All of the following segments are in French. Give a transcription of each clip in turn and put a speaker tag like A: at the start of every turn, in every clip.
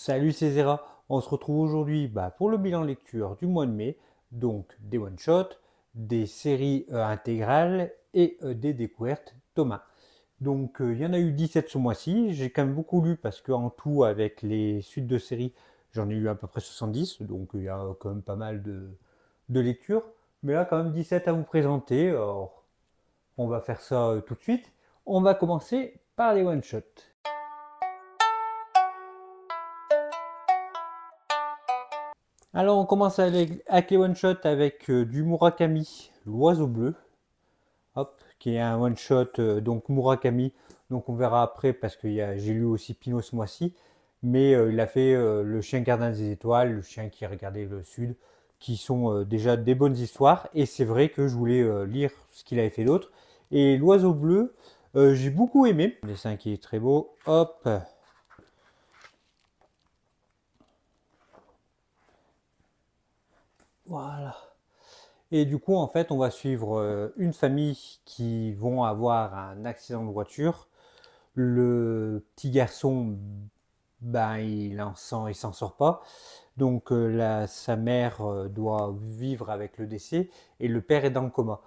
A: Salut, c'est Zera. On se retrouve aujourd'hui pour le bilan lecture du mois de mai, donc des one-shots, des séries intégrales et des découvertes Thomas. Donc il y en a eu 17 ce mois-ci, j'ai quand même beaucoup lu parce qu'en tout avec les suites de séries, j'en ai eu à peu près 70, donc il y a quand même pas mal de lectures. Mais là quand même 17 à vous présenter, alors on va faire ça tout de suite. On va commencer par les one-shots. Alors on commence avec les one-shots avec du Murakami, l'oiseau bleu, hop, qui est un one-shot donc Murakami, donc on verra après parce que j'ai lu aussi Pinot ce mois-ci, mais il a fait le chien gardien des étoiles, le chien qui regardait le sud, qui sont déjà des bonnes histoires, et c'est vrai que je voulais lire ce qu'il avait fait d'autre. Et l'oiseau bleu, j'ai beaucoup aimé, le dessin qui est très beau, hop, voilà. Et du coup, en fait, on va suivre une famille qui vont avoir un accident de voiture. Le petit garçon, il s'en sort pas. Donc, sa mère doit vivre avec le décès et le père est dans le coma.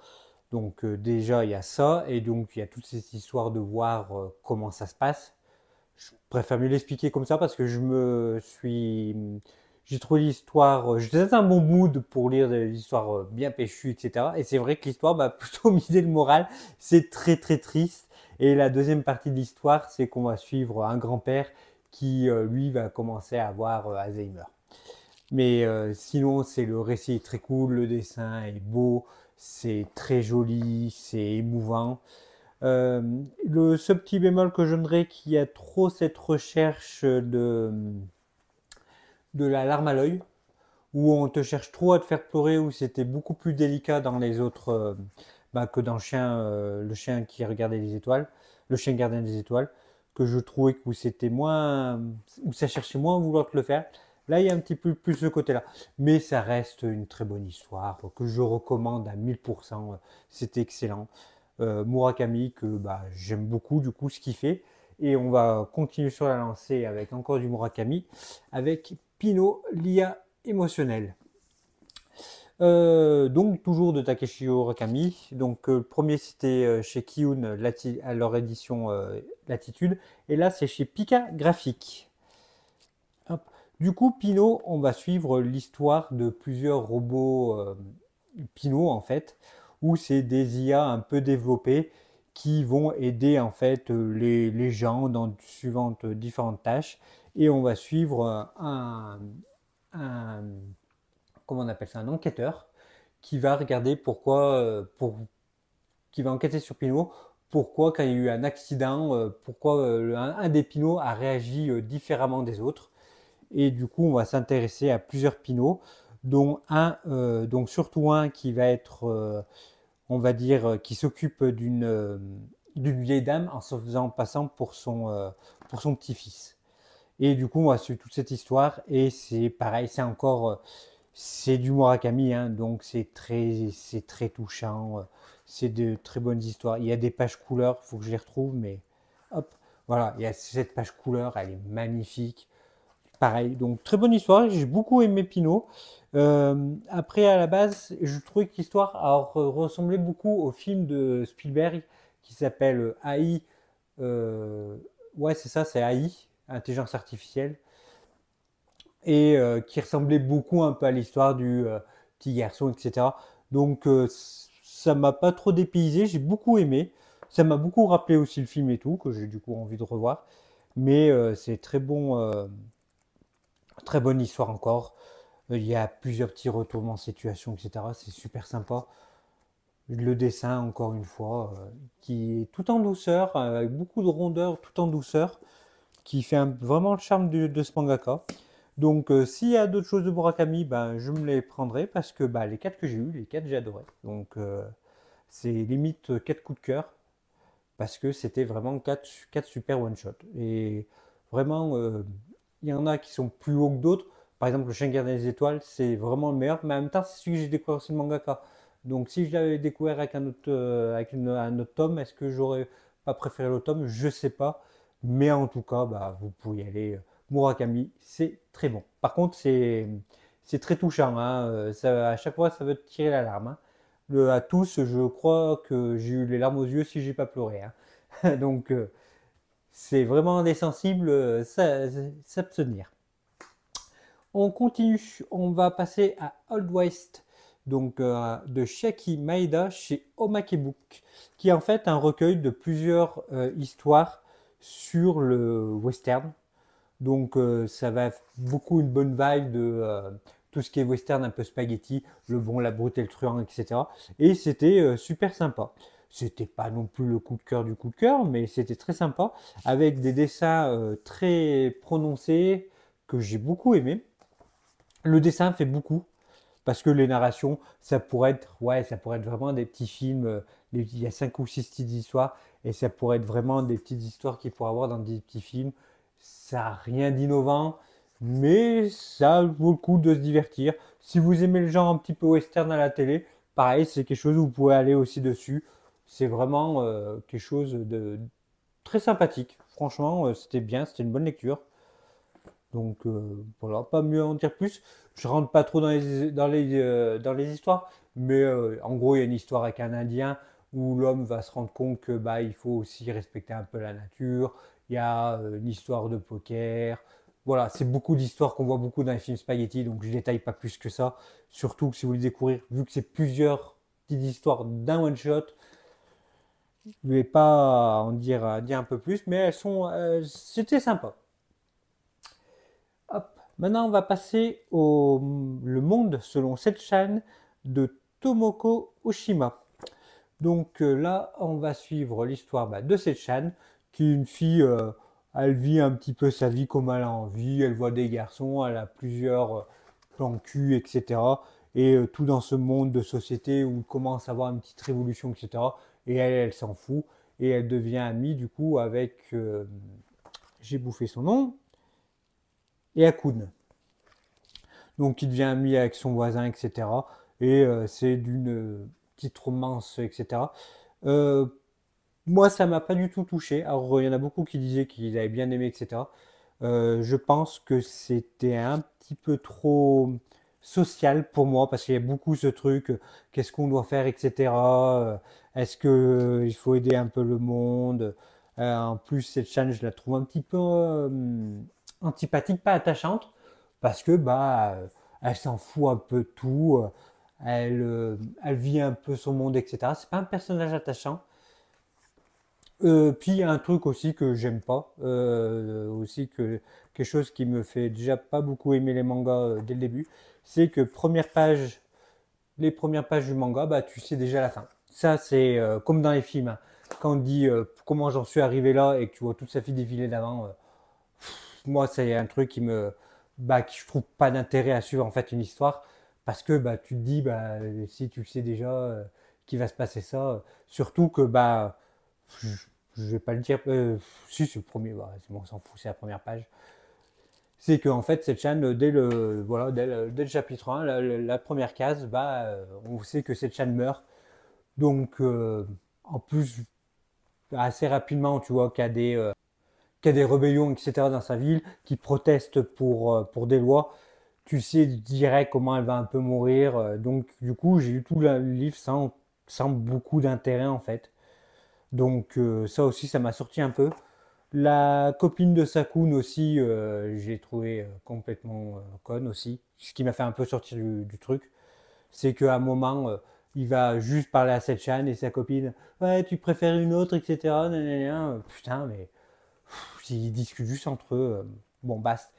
A: Donc, déjà, il y a ça. Et donc, il y a toute cette histoire de voir comment ça se passe. Je préfère mieux l'expliquer comme ça parce que j'ai trouvé l'histoire, j'étais dans un bon mood pour lire des histoires bien péchues, etc. Et c'est vrai que l'histoire m'a plutôt misé le moral. C'est très très triste. Et la deuxième partie de l'histoire, c'est qu'on va suivre un grand-père qui, lui, va commencer à avoir Alzheimer. Mais sinon, le récit est très cool, le dessin est beau, c'est très joli, c'est émouvant. Euh, ce petit bémol que je donnerais, qu'il y a trop cette recherche de la larme à l'œil, où on te cherche trop à te faire pleurer, où c'était beaucoup plus délicat dans les autres, que dans le chien qui regardait les étoiles, le chien gardien des étoiles, que je trouvais que où c'était moins, où ça cherchait moins à vouloir te le faire. Là, il y a un petit peu plus ce côté-là. Mais ça reste une très bonne histoire que je recommande à 1000%. C'est excellent. Murakami, que j'aime beaucoup du coup ce qu'il fait. Et on va continuer sur la lancée avec encore du Murakami, avec Pinot, l'IA émotionnelle. Donc toujours de Takeshi Murakami. Donc le premier c'était chez Kiyun à leur édition Latitude. Et là c'est chez Pika Graphique. Hop. Du coup, Pinot, on va suivre l'histoire de plusieurs robots Pinot en fait, où c'est des IA un peu développés qui vont aider en fait les gens dans différentes tâches. Et on va suivre un comment on appelle ça, un enquêteur qui va regarder qui va enquêter sur Pinot, pourquoi quand il y a eu un accident, pourquoi un des Pinots a réagi différemment des autres. Et du coup, on va s'intéresser à plusieurs Pinots, dont donc surtout un qui va être, on va dire, qui s'occupe d'une vieille dame en se faisant passant pour son petit-fils. Et du coup, on va suivre toute cette histoire et c'est pareil, c'est du Murakami, hein, donc c'est très touchant. C'est de très bonnes histoires. Il y a des pages couleurs, il faut que je les retrouve, mais hop, voilà, il y a cette page couleur, elle est magnifique. Pareil, donc très bonne histoire, j'ai beaucoup aimé Pinot. Après, à la base, je trouvais que l'histoire ressemblait beaucoup au film de Spielberg qui s'appelle AI. Ouais, c'est ça, c'est AI, Intelligence Artificielle, et qui ressemblait beaucoup un peu à l'histoire du petit garçon, etc. Donc ça m'a pas trop dépaysé, j'ai beaucoup aimé. Ça m'a beaucoup rappelé aussi le film et tout, que j'ai du coup envie de revoir. Mais c'est très bon, très bonne histoire encore. Il y a plusieurs petits retournements de situation, etc. C'est super sympa. Le dessin, encore une fois, qui est tout en douceur, avec beaucoup de rondeur, tout en douceur, qui fait vraiment le charme de ce mangaka. Donc, s'il y a d'autres choses de Murakami, je me les prendrai parce que les 4 que j'ai eu, les 4 j'ai adoré. Donc, c'est limite 4 coups de cœur parce que c'était vraiment quatre super one-shot. Et vraiment, il y en a qui sont plus hauts que d'autres. Par exemple, le chien gardien des étoiles, c'est vraiment le meilleur, mais en même temps, c'est celui que j'ai découvert aussi le mangaka. Donc, si je l'avais découvert avec un autre tome, est-ce que j'aurais pas préféré l'autre tome? Je sais pas. Mais en tout cas, vous pouvez y aller Murakami, c'est très bon. Par contre, c'est très touchant, hein. À chaque fois, ça veut te tirer la larme, hein. À tous, je crois que j'ai eu les larmes aux yeux si j'ai pas pleuré, hein. Donc, c'est vraiment des sensibles, s'abstenir. On continue, on va passer à Old West, donc de Shiaki Maeda chez Omake Book, qui est en fait un recueil de plusieurs histoires sur le western. Donc ça va beaucoup une bonne vibe de tout ce qui est western un peu spaghetti, le bon, la brute et le truand, etc. Et c'était super sympa. C'était pas non plus le coup de cœur du coup de cœur, mais c'était très sympa, avec des dessins très prononcés que j'ai beaucoup aimé. Le dessin fait beaucoup, parce que les narrations, ça pourrait être, ouais, ça pourrait être vraiment des petits films. Il y a 5 ou 6 petites histoires, et ça pourrait être vraiment des petites histoires qu'il pourrait avoir dans des petits films. Ça n'a rien d'innovant, mais ça vaut le coup de se divertir. Si vous aimez le genre un petit peu western à la télé, pareil, c'est quelque chose où vous pouvez aller aussi dessus. C'est vraiment quelque chose de très sympathique. Franchement, c'était bien, c'était une bonne lecture. Donc voilà, pas mieux à en dire plus. Je rentre pas trop dans les histoires, mais en gros, il y a une histoire avec un Indien où l'homme va se rendre compte que bah, il faut aussi respecter un peu la nature. Il y a une histoire de poker. Voilà, c'est beaucoup d'histoires qu'on voit beaucoup dans les films spaghetti, donc je détaille pas plus que ça. Surtout que si vous voulez découvrir, vu que c'est plusieurs petites histoires d'un one shot, je vais pas en dire un peu plus, mais c'était sympa. Hop. Maintenant, on va passer au Le Monde selon Setchan de Tomoko Oshima. Donc là, on va suivre l'histoire de Setchan, qui est une fille, elle vit un petit peu sa vie comme elle a envie, elle voit des garçons, elle a plusieurs plans cul, etc. Et tout dans ce monde de société où il commence à avoir une petite révolution, etc. Et elle s'en fout, et elle devient amie du coup avec, j'ai bouffé son nom, et Akun. Donc il devient ami avec son voisin, etc. Et c'est d'une petite romance, etc. Euh, Moi, ça m'a pas du tout touché. Alors, il y en a beaucoup qui disaient qu'ils avaient bien aimé, etc. Je pense que c'était un petit peu trop social pour moi, parce qu'il y a beaucoup ce truc, qu'est-ce qu'on doit faire, etc. Est-ce que il faut aider un peu le monde? En plus, cette chaîne, je la trouve un petit peu antipathique, pas attachante, parce que bah, elle s'en fout un peu de tout. Elle vit un peu son monde, etc. C'est pas un personnage attachant. Puis il y a un truc aussi que j'aime pas, aussi que quelque chose qui me fait déjà pas beaucoup aimer les mangas dès le début, c'est que les premières pages du manga, bah tu sais déjà la fin. Ça c'est comme dans les films, hein. Quand on dit comment j'en suis arrivé là et que tu vois toute sa vie défiler d'avant, moi c'est un truc qui je trouve pas d'intérêt à suivre en fait une histoire, parce que bah tu te dis bah si tu sais déjà qu'il va se passer ça, surtout que bah je, je vais pas le dire. Si, c'est le premier, bah, c'est bon, on s'en fout, c'est la première page. C'est qu'en fait, cette chaîne, dès le chapitre 1, la première case, bah, on sait que cette chaîne meurt. Donc, en plus, assez rapidement, tu vois qu'il y a des rébellions, etc. dans sa ville, qui protestent pour des lois. Tu sais direct comment elle va un peu mourir. Donc, du coup, j'ai eu tout le livre sans beaucoup d'intérêt, en fait. Donc ça aussi, ça m'a sorti un peu. La copine de Sakun aussi, j'ai trouvé complètement conne aussi. Ce qui m'a fait un peu sortir du truc, c'est qu'à un moment, il va juste parler à cette Chan et sa copine, ouais, tu préfères une autre, etc. Nanana. Putain, mais ils discutent juste entre eux. Bon, basta.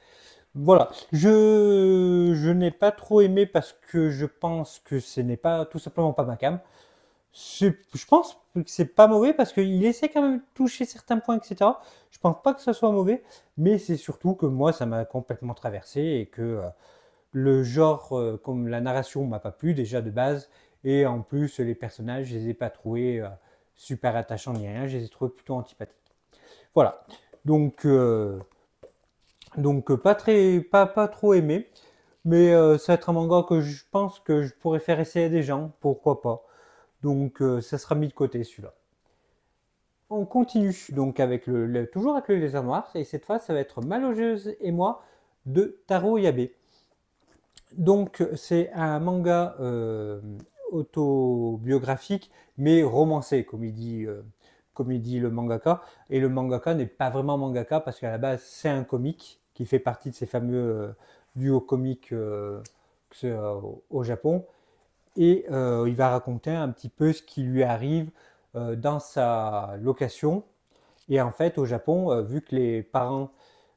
A: Voilà, je n'ai pas trop aimé parce que je pense que ce n'est pas tout simplement pas ma cam. Je pense que c'est pas mauvais parce qu'il essaie quand même de toucher certains points, etc. Je pense pas que ça soit mauvais, mais c'est surtout que moi, ça m'a complètement traversé et que le genre, comme la narration m'a pas plu déjà de base, et en plus, les personnages, je les ai pas trouvés super attachants ni rien, je les ai trouvés plutôt antipathiques. Voilà. Donc, pas trop aimé, mais ça va être un manga que je pense que je pourrais faire essayer à des gens, pourquoi pas. Donc ça sera mis de côté celui-là. on continue donc avec toujours avec le lézard noir, et cette fois ça va être Ma logeuse et moi de Taro Yabe. Donc c'est un manga autobiographique mais romancé comme il dit le mangaka, et le mangaka n'est pas vraiment mangaka parce qu'à la base c'est un comique qui fait partie de ces fameux duos comiques au Japon, et il va raconter un petit peu ce qui lui arrive dans sa location. Et en fait, au Japon, vu que les parents,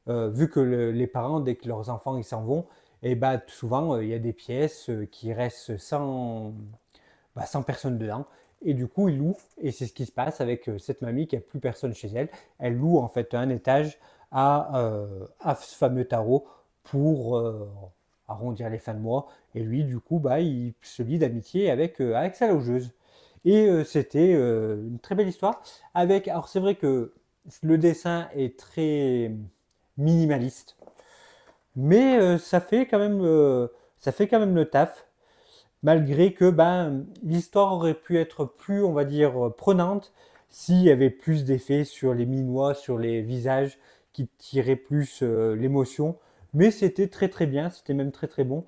A: dès que leurs enfants ils s'en vont, et bah, souvent il y a des pièces qui restent sans personne dedans. Et du coup, ils louent. Et c'est ce qui se passe avec cette mamie qui a plus personne chez elle. Elle loue en fait un étage à ce fameux Taro pour arrondir les fins de mois. Et lui, du coup, bah, il se lie d'amitié avec sa logeuse. Et c'était une très belle histoire. Alors c'est vrai que le dessin est très minimaliste, mais ça fait quand même le taf, malgré que ben, l'histoire aurait pu être plus, on va dire, prenante s'il y avait plus d'effets sur les minois, sur les visages qui tiraient plus l'émotion. Mais c'était très très bien, c'était même très très bon.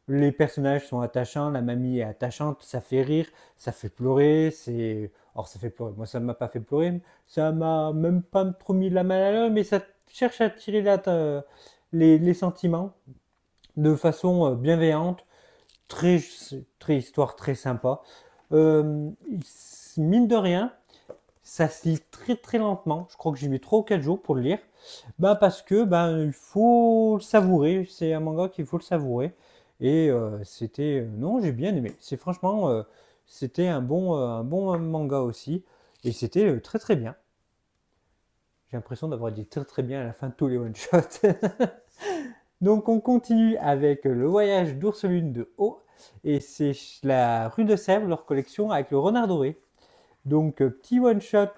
A: Les personnages sont attachants, la mamie est attachante, ça fait rire, ça fait pleurer, Alors ça fait pleurer, moi ça ne m'a pas fait pleurer, ça m'a même pas trop mis la main à l'œil, mais ça cherche à tirer les sentiments de façon bienveillante, très, très histoire très sympa. Euh, Mine de rien, ça se lit très très lentement. Je crois que j'ai mis 3 ou 4 jours pour le lire. Ben parce que il faut le savourer. C'est un manga qu'il faut le savourer. Et non, j'ai bien aimé. C'était un bon manga aussi. Et c'était très très bien. J'ai l'impression d'avoir dit très très bien à la fin de tous les one-shots. Donc on continue avec le voyage d'Ursulune de Haut. Et c'est la rue de Sèvres, leur collection avec le renard doré. Donc petit one shot,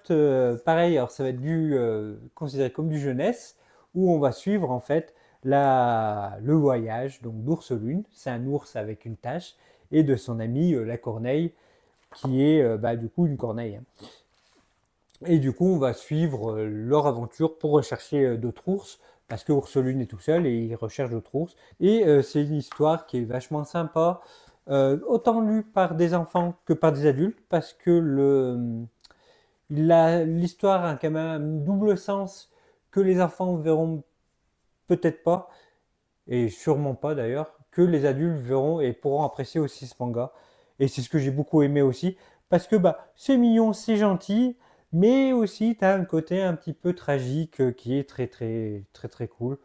A: pareil, alors ça va être considéré comme du jeunesse, où on va suivre en fait le voyage donc d'Ourselune, c'est un ours avec une tache, et de son ami la corneille, qui est du coup une corneille, hein. Et du coup on va suivre leur aventure pour rechercher d'autres ours, parce que Ourselune est tout seul et il recherche d'autres ours. Et c'est une histoire qui est vachement sympa, autant lue par des enfants que par des adultes, parce que l'histoire a quand même un double sens que les enfants verront peut-être pas, et sûrement pas d'ailleurs, que les adultes verront et pourront apprécier aussi ce manga. Et c'est ce que j'ai beaucoup aimé aussi, parce que c'est mignon, c'est gentil, mais aussi tu as un côté un petit peu tragique qui est très très très très cool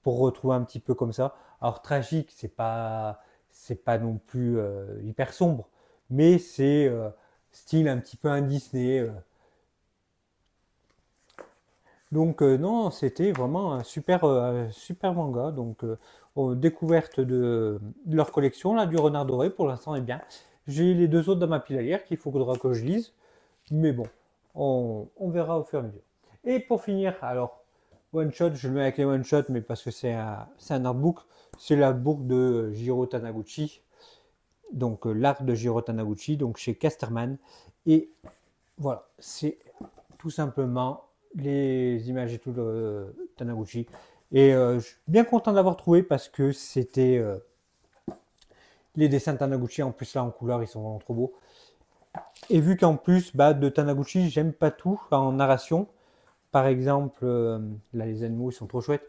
A: pour retrouver un petit peu comme ça. Alors tragique, c'est pas non plus hyper sombre, mais c'est style un petit peu un Disney. Donc non, c'était vraiment un super manga. Donc découverte de leur collection là du Renard Doré pour l'instant est bien. J'ai les deux autres dans ma pile à lire qu'il faudra que je lise, mais bon, on verra au fur et à mesure. Et pour finir, alors one shot, je le mets avec les one shot, mais parce que c'est un artbook, c'est l'artbook de Jiro Taniguchi, donc l'arc de Jiro Taniguchi, donc chez Casterman. Et voilà, c'est tout simplement les images et tout de Taniguchi. Et je suis bien content d'avoir trouvé parce que c'était les dessins de Taniguchi, en plus là en couleur, ils sont vraiment trop beaux. Et vu qu'en plus de Taniguchi, j'aime pas tout en narration. Par exemple, là les animaux ils sont trop chouettes.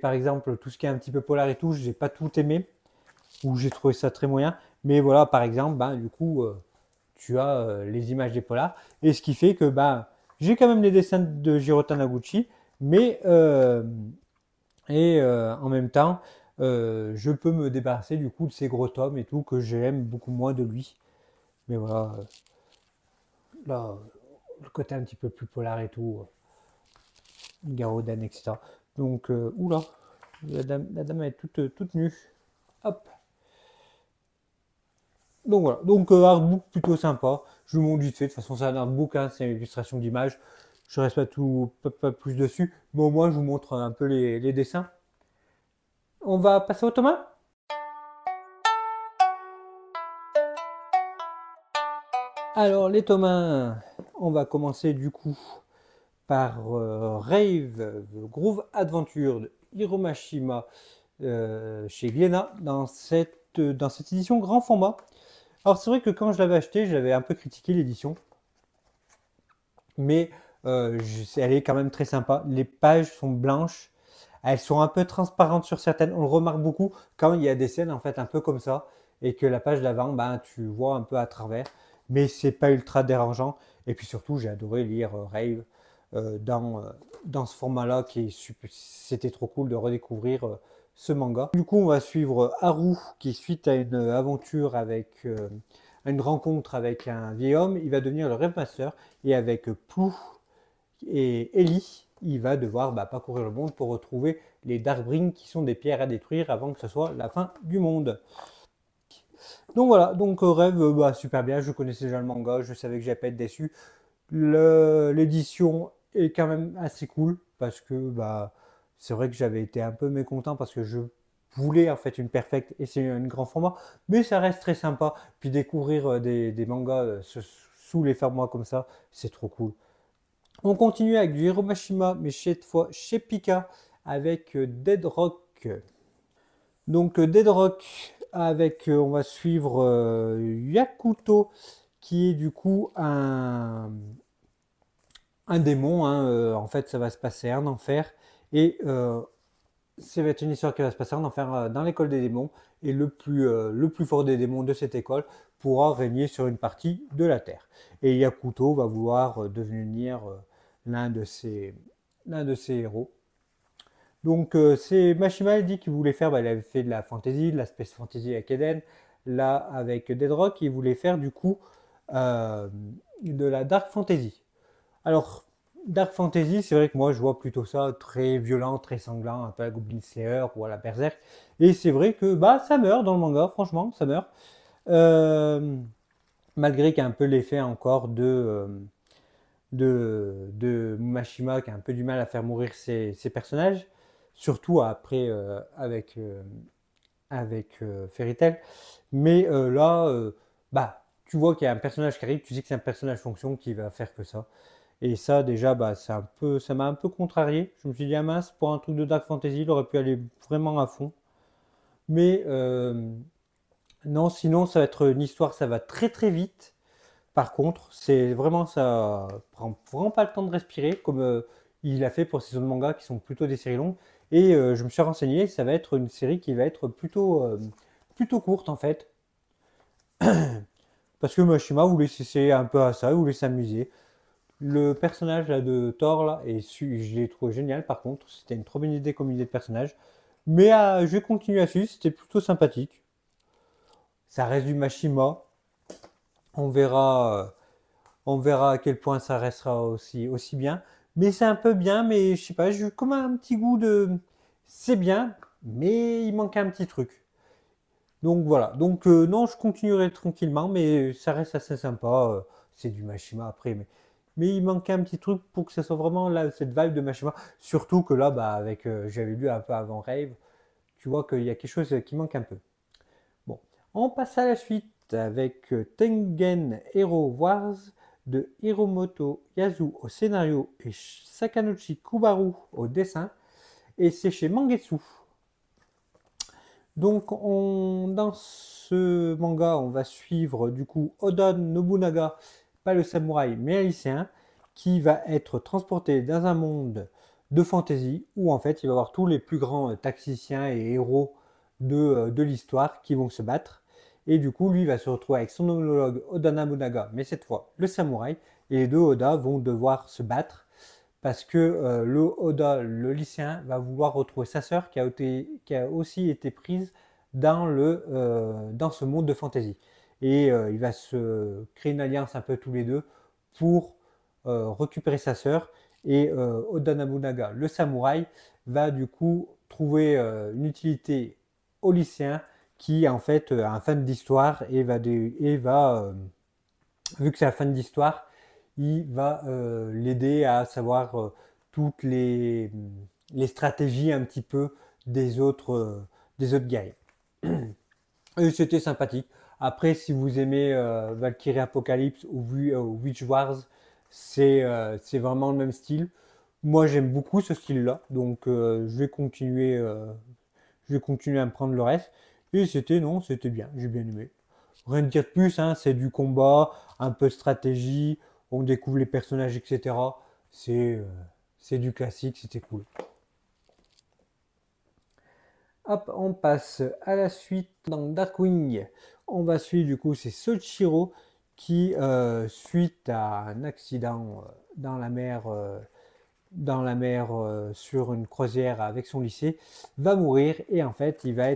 A: Par exemple, tout ce qui est un petit peu polar et tout, j'ai pas tout aimé, ou j'ai trouvé ça très moyen. Mais voilà, par exemple, du coup, tu as les images des polars. Et ce qui fait que j'ai quand même les dessins de Jiro Taniguchi, mais en même temps, je peux me débarrasser du coup de ces gros tomes et tout que j'aime beaucoup moins de lui. Mais voilà, là, le côté un petit peu plus polar et tout, Garodan, etc. Donc, oula, la dame est toute nue. Hop. Donc voilà, donc artbook plutôt sympa. Je vous montre vite fait, de toute façon c'est un artbook, hein, c'est une illustration d'image. Je reste pas plus dessus, mais au moins je vous montre un peu les dessins. On va passer au Thomas. Alors les Thomas, on va commencer du coup par Rave The Groove Adventure de Hiromashima chez Glénat dans cette édition grand format. Alors c'est vrai que quand je l'avais acheté, j'avais un peu critiqué l'édition, mais elle est quand même très sympa. Les pages sont blanches, elles sont un peu transparentes sur certaines. On le remarque beaucoup quand il y a des scènes en fait un peu comme ça, et que la page d'avant, ben, tu vois un peu à travers, mais c'est pas ultra dérangeant. Et puis surtout, j'ai adoré lire Rave dans ce format-là, c'était trop cool de redécouvrir ce manga. Du coup, on va suivre Haru qui, suite à une aventure une rencontre avec un vieil homme, il va devenir le Rêve Master, et avec Plou et Ellie, il va devoir parcourir le monde pour retrouver les Darkbrings qui sont des pierres à détruire avant que ce soit la fin du monde. Donc voilà, donc Rêve, super bien, je connaissais déjà le manga, je savais que j'allais pas être déçu. L'édition est quand même assez cool parce que c'est vrai que j'avais été un peu mécontent parce que je voulais en fait une perfecte et c'est un grand format, mais ça reste très sympa. Puis découvrir des mangas sous les formats comme ça, c'est trop cool. On continue avec du Hiromashima, mais cette fois chez Pika avec Dead Rock. Donc Dead Rock avec, on va suivre Yakuto qui est du coup un démon. En fait, ça va se passer un enfer et ça va être une histoire qui va se passer en enfer dans l'école des démons, et le plus fort des démons de cette école pourra régner sur une partie de la terre. Et Yakuto va vouloir devenir l'un de ses héros. Donc c'est Mashima dit qu'il voulait faire, il avait fait de la fantasy, de la space fantasy avec Eden. Là, avec Dead Rock, il voulait faire du coup de la dark fantasy. Alors, dark fantasy, c'est vrai que moi je vois plutôt ça très violent, très sanglant, un peu à Goblin Slayer ou à la Berserk. Et c'est vrai que ça meurt dans le manga, franchement, ça meurt. Malgré qu'il y a un peu l'effet encore de Mashima qui a un peu du mal à faire mourir ses personnages, surtout après avec Fairy Tail. Mais là, tu vois qu'il y a un personnage qui arrive, tu sais que c'est un personnage fonction qui va faire que ça. Et ça, déjà, ça m'a un peu contrarié. Je me suis dit, ah mince, pour un truc de Dark Fantasy, il aurait pu aller vraiment à fond. Mais non, sinon, ça va être une histoire, ça va très très vite. Par contre, c'est vraiment, ça prend vraiment pas le temps de respirer, comme il a fait pour ces autres mangas qui sont plutôt des séries longues. Et je me suis renseigné, ça va être une série qui va être plutôt courte en fait. Parce que Mashima voulait s'essayer un peu à ça, il voulait s'amuser. Le personnage là, de Thor, là, je l'ai trouvé génial par contre. C'était une trop bonne idée comme idée de personnage. Mais je vais continuer à suivre, c'était plutôt sympathique. Ça reste du Mashima. On verra à quel point ça restera aussi bien. Mais c'est un peu bien, mais je sais pas, j'ai comme un petit goût de... C'est bien, mais il manque un petit truc. Donc voilà, donc non, je continuerai tranquillement, mais ça reste assez sympa. C'est du Mashima après, mais il manquait un petit truc pour que ça soit vraiment là, cette vibe de Mashima. Surtout que là, avec j'avais lu un peu avant Rave, tu vois qu'il y a quelque chose qui manque un peu. Bon, on passe à la suite avec Tengen Hero Wars de Hiromoto Yasu au scénario et Sakanuchi Kubaru au dessin, et c'est chez Mangetsu. Donc dans ce manga, on va suivre du coup Oda Nobunaga, pas le samouraï mais un lycéen, qui va être transporté dans un monde de fantasy où en fait il va y avoir tous les plus grands tacticiens et héros de l'histoire qui vont se battre. Et du coup, lui va se retrouver avec son homologue Oda Nobunaga, mais cette fois le samouraï, et les deux Oda vont devoir se battre parce que le Oda, le lycéen, va vouloir retrouver sa sœur qui a aussi été prise dans ce monde de fantasy. Et il va se créer une alliance un peu tous les deux pour récupérer sa sœur. Et Oda Nobunaga, le samouraï, va du coup trouver une utilité au lycéen qui en fait a un fan d'histoire et va vu que c'est un fan d'histoire, il va l'aider à savoir toutes les stratégies un petit peu des autres guerriers. Et c'était sympathique. Après, si vous aimez Valkyrie Apocalypse ou Witch Wars, C'est vraiment le même style. Moi, j'aime beaucoup ce style-là, donc je vais continuer à me prendre le reste. Et non, c'était bien, j'ai bien aimé. Rien de dire de plus, hein, c'est du combat, un peu de stratégie, on découvre les personnages, etc. C'est euh, c'est du classique, c'était cool. Hop, on passe à la suite dans Darkwing. On va suivre du coup, c'est Soichiro qui, suite à un accident dans la mer sur une croisière avec son lycée, va mourir et en fait, il va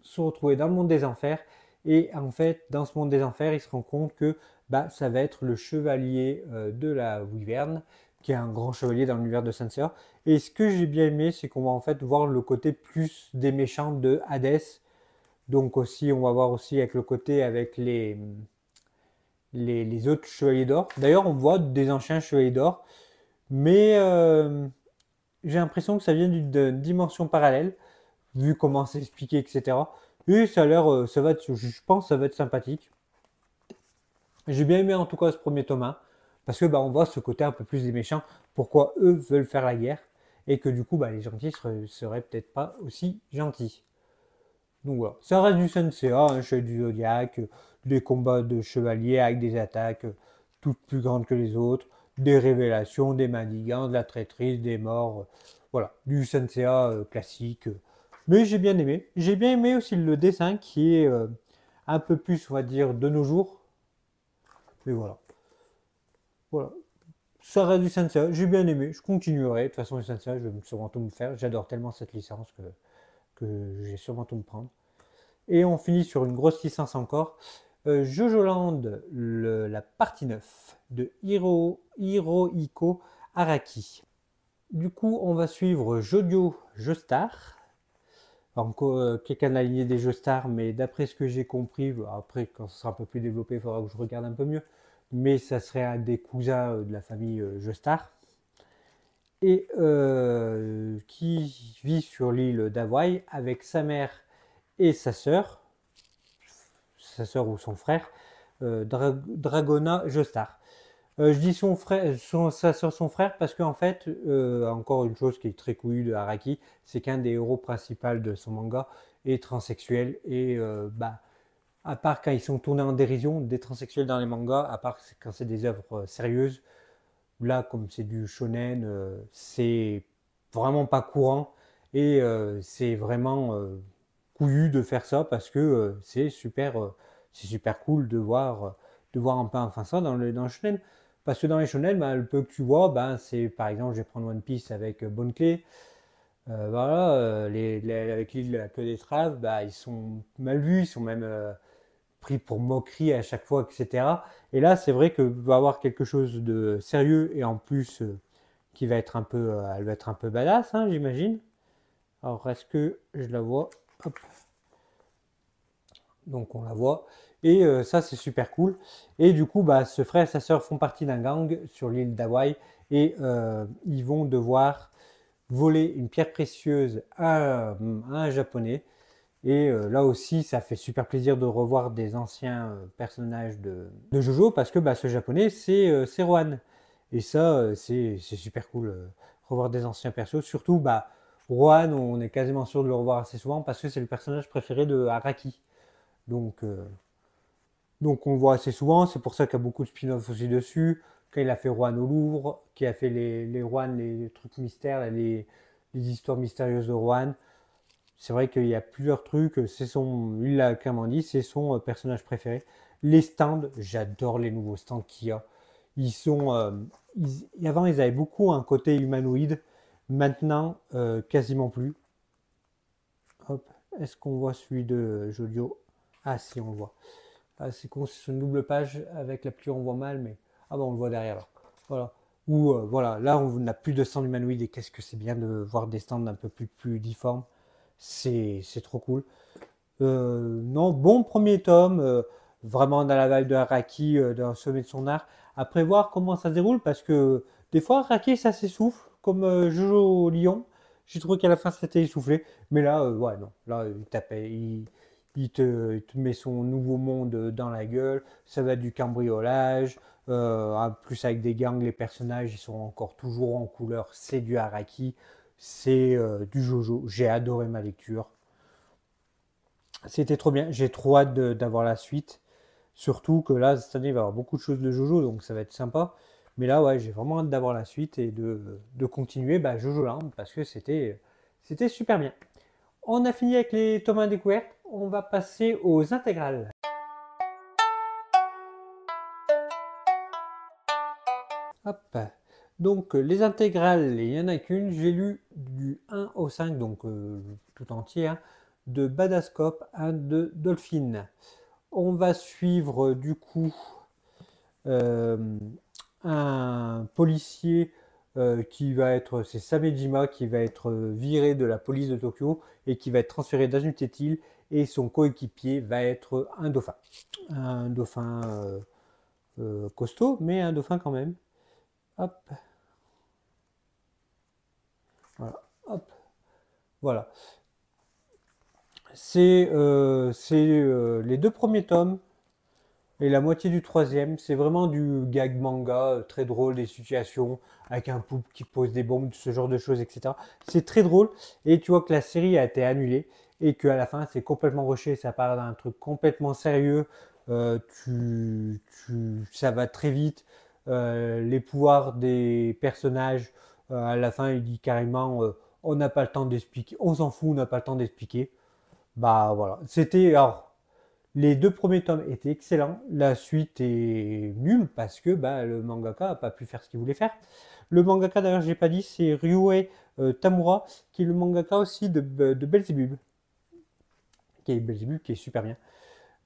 A: se retrouver dans le monde des enfers. Et en fait, dans ce monde des enfers, il se rend compte que bah, ça va être le chevalier de la Wyvern, qui est un grand chevalier dans l'univers de Saint Et ce que j'ai bien aimé, c'est qu'on va en fait voir le côté plus des méchants de Hades. Donc aussi, on va voir aussi avec le côté avec les autres chevaliers d'or. D'ailleurs, on voit des anciens chevaliers d'or, mais j'ai l'impression que ça vient d'une dimension parallèle, vu comment c'est expliqué, etc. Et ça a l'air, je pense que ça va être sympathique. J'ai bien aimé en tout cas ce premier tome 1, parce que bah, on voit ce côté un peu plus des méchants, pourquoi eux veulent faire la guerre, et que du coup bah, les gentils seraient peut-être pas aussi gentils. Donc voilà, ça reste du Senseiya, un chevalier du Zodiac, des combats de chevaliers avec des attaques toutes plus grandes que les autres, des révélations, des manigances, de la traîtrise, des morts, voilà, du Senseiya classique. Mais j'ai bien aimé. J'ai bien aimé aussi le dessin qui est un peu plus, on va dire, de nos jours. Mais voilà, voilà. Ça reste du Senseiya, j'ai bien aimé, je continuerai. De toute façon, le Senseiya, je vais sûrement tout me faire. J'adore tellement cette licence que j'ai sûrement tout me prendre. Et on finit sur une grosse licence encore. Jojo Land, la partie 9 de Hirohiko Araki. Du coup, on va suivre Jojo Joestar. Encore quelqu'un de la lignée des Joestar, mais d'après ce que j'ai compris, après quand ce sera un peu plus développé, il faudra que je regarde un peu mieux. Mais ça serait un des cousins de la famille Joestar. Et qui vit sur l'île d'Hawaï avec sa mère et sa sœur ou son frère, Dragona Joestar. Je dis son frère, sa sœur, son frère, parce qu'en fait, encore une chose qui est très couillue de Araki, c'est qu'un des héros principaux de son manga est transsexuel et bah, à part quand ils sont tournés en dérision, des transsexuels dans les mangas, à part quand c'est des œuvres sérieuses, là comme c'est du shonen, c'est vraiment pas courant et c'est vraiment couillu de faire ça parce que c'est super cool de voir un peu enfin ça dans le shonen. Parce que dans les shonen, bah, le peu que tu vois, ben, c'est par exemple, je vais prendre One Piece avec Bonne Clé. Voilà, avec l'île de la queue d'étrave, bah, ils sont mal vus, ils sont même pris pour moquerie à chaque fois, etc. Et là, c'est vrai que va avoir quelque chose de sérieux et en plus qui va être un peu, elle va être un peu badass, hein, j'imagine. Alors, est-ce que je la vois? Hop. Donc, on la voit. Et ça, c'est super cool. Et du coup, bah, ce frère et sa sœur font partie d'un gang sur l'île d'Hawaï et ils vont devoir voler une pierre précieuse à un japonais. Et là aussi, ça fait super plaisir de revoir des anciens personnages de Jojo parce que bah, ce japonais, c'est Rohan. Et ça, c'est super cool, revoir des anciens persos. Surtout, bah, Rohan, on est quasiment sûr de le revoir assez souvent parce que c'est le personnage préféré de Araki. Donc, euh, donc on le voit assez souvent, c'est pour ça qu'il y a beaucoup de spin-off aussi dessus. Quand il a fait Rohan au Louvre, qui a fait les Rohan, les trucs mystères, les histoires mystérieuses de Rohan. C'est vrai qu'il y a plusieurs trucs, il l'a clairement dit, c'est son personnage préféré. Les stands, j'adore les nouveaux stands qu'il y a. Ils sont, avant ils avaient beaucoup un côté humanoïde, maintenant quasiment plus. Hop, est-ce qu'on voit celui de Jolio? Ah si, on le voit. Ah, c'est con, c'est sur une double page avec la pluie, on voit mal, mais ah bon, on le voit derrière là. Voilà. Ou voilà, là on n'a plus de stands humanoïdes et qu'est-ce que c'est bien de voir des stands un peu plus difformes. C'est trop cool. Non, bon premier tome, vraiment dans la vibe de Araki, dans le sommet de son art. Après voir comment ça se déroule, parce que des fois Araki ça s'essouffle, comme Jojo Lyon. J'ai trouvé qu'à la fin c'était essoufflé, mais là, ouais, non, là il tapait, il te met son nouveau monde dans la gueule. Ça va être du cambriolage, En plus avec des gangs, les personnages ils sont encore toujours en couleur, c'est du Araki, c'est du Jojo, j'ai adoré ma lecture. C'était trop bien, j'ai trop hâte d'avoir la suite. Surtout que là, cette année, il va y avoir beaucoup de choses de Jojo, donc ça va être sympa. Mais là, ouais, j'ai vraiment hâte d'avoir la suite et de continuer Jojo Land parce que c'était super bien. On a fini avec les tomes à découverte, on va passer aux intégrales. Hop. Donc les intégrales, il n'y en a qu'une, j'ai lu du 1 au 5, donc tout entier, hein, de Badascope, un de Dolphin. On va suivre du coup euh, un policier qui va être, c'est Samejima, qui va être viré de la police de Tokyo et qui va être transféré dans une petite île, et son coéquipier va être un dauphin. Un dauphin costaud, mais un dauphin quand même. Hop, voilà, hop, voilà. C'est les deux premiers tomes et la moitié du troisième. C'est vraiment du gag manga, très drôle, des situations avec un poulpe qui pose des bombes, ce genre de choses, etc. C'est très drôle et tu vois que la série a été annulée et qu'à la fin c'est complètement rushé, ça part d'un truc complètement sérieux. Ça va très vite. Les pouvoirs des personnages, à la fin il dit carrément on n'a pas le temps d'expliquer, on s'en fout, on n'a pas le temps d'expliquer. Bah voilà, c'était alors les deux premiers tomes étaient excellents, la suite est nulle parce que le mangaka n'a pas pu faire ce qu'il voulait faire. Le mangaka d'ailleurs, j'ai pas dit, c'est Ryuhei Tamura qui est le mangaka aussi de Belzebub, qui est super bien.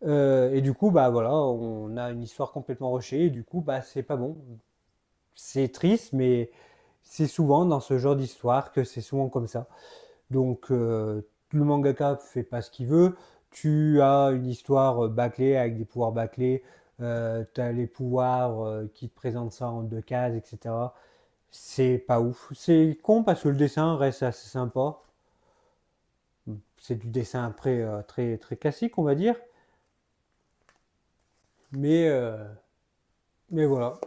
A: Et du coup voilà, on a une histoire complètement rushée et du coup c'est pas bon. C'est triste, mais c'est souvent dans ce genre d'histoire que c'est souvent comme ça. Donc le mangaka fait pas ce qu'il veut. Tu as une histoire bâclée avec des pouvoirs bâclés. Tu as les pouvoirs qui te présentent ça en deux cases, etc. C'est pas ouf. C'est con parce que le dessin reste assez sympa. C'est du dessin après très, très classique, on va dire. Mais, euh, mais voilà.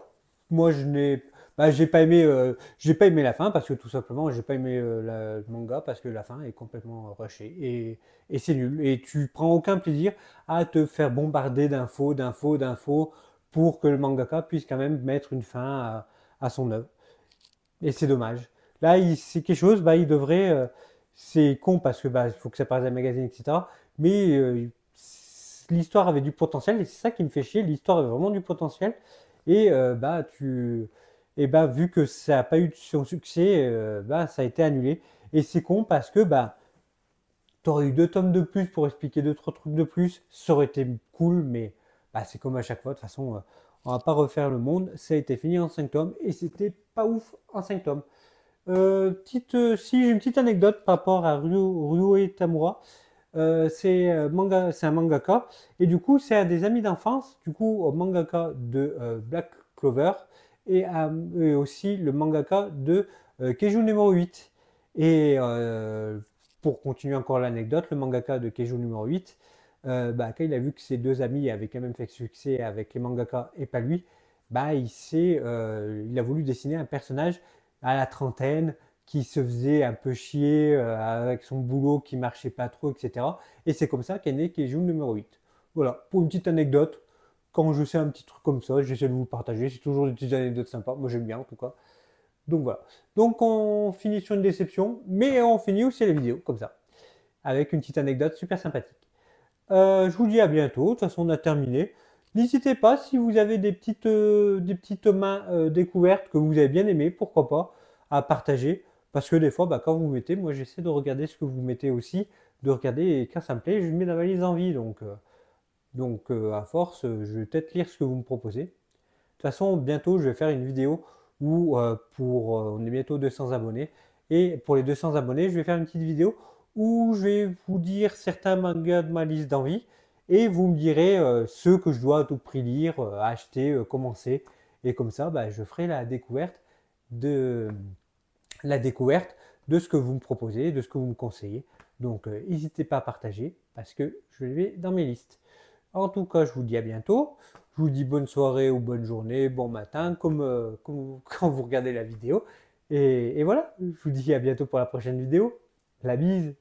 A: Moi, j'ai pas aimé la fin parce que tout simplement, j'ai pas aimé le manga parce que la fin est complètement rushée et c'est nul. Et tu prends aucun plaisir à te faire bombarder d'infos, d'infos, d'infos pour que le mangaka puisse quand même mettre une fin à son œuvre. Et c'est dommage. Là, c'est quelque chose, il devrait. C'est con parce que il faut que ça paraisse dans un magazine, etc. Mais l'histoire avait du potentiel et c'est ça qui me fait chier. L'histoire avait vraiment du potentiel. Et vu que ça n'a pas eu son succès, ça a été annulé. Et c'est con parce que tu aurais eu deux tomes de plus pour expliquer deux, trois trucs de plus. Ça aurait été cool, mais c'est comme à chaque fois. De toute façon, on va pas refaire le monde. Ça a été fini en 5 tomes et c'était pas ouf en 5 tomes. Si j'ai une petite anecdote par rapport à Ryuhei Tamura. C'est un mangaka et du coup c'est un des amis d'enfance du coup au mangaka de Black Clover et aussi le mangaka de Keiju numéro 8. Et pour continuer encore l'anecdote, le mangaka de Keiju numéro 8, quand il a vu que ses deux amis avaient quand même fait succès avec les mangakas et pas lui, il a voulu dessiner un personnage à la trentaine qui se faisait un peu chier avec son boulot qui marchait pas trop, etc. Et c'est comme ça qu'est né Keiju numéro 8. Voilà, pour une petite anecdote, quand je sais un petit truc comme ça, j'essaie de vous partager. C'est toujours des petites anecdotes sympas. Moi, j'aime bien en tout cas. Donc voilà. Donc on finit sur une déception, mais on finit aussi la vidéo comme ça, avec une petite anecdote super sympathique. Je vous dis à bientôt. De toute façon, on a terminé. N'hésitez pas si vous avez des petites mains découvertes que vous avez bien aimées, pourquoi pas, à partager. Parce que des fois, quand vous mettez, moi j'essaie de regarder ce que vous mettez aussi, de regarder et quand ça me plaît, je mets dans la valise en vie. Donc à force, je vais peut-être lire ce que vous me proposez. De toute façon, bientôt, je vais faire une vidéo où on est bientôt 200 abonnés. Et pour les 200 abonnés, je vais faire une petite vidéo où je vais vous dire certains mangas de ma liste d'envie et vous me direz ceux que je dois à tout prix lire, acheter, commencer. Et comme ça, je ferai de, la découverte de ce que vous me proposez, de ce que vous me conseillez. Donc, n'hésitez pas à partager parce que je vais dans mes listes. En tout cas, je vous dis à bientôt. Je vous dis bonne soirée ou bonne journée, bon matin, comme quand vous regardez la vidéo. Et voilà, je vous dis à bientôt pour la prochaine vidéo. La bise!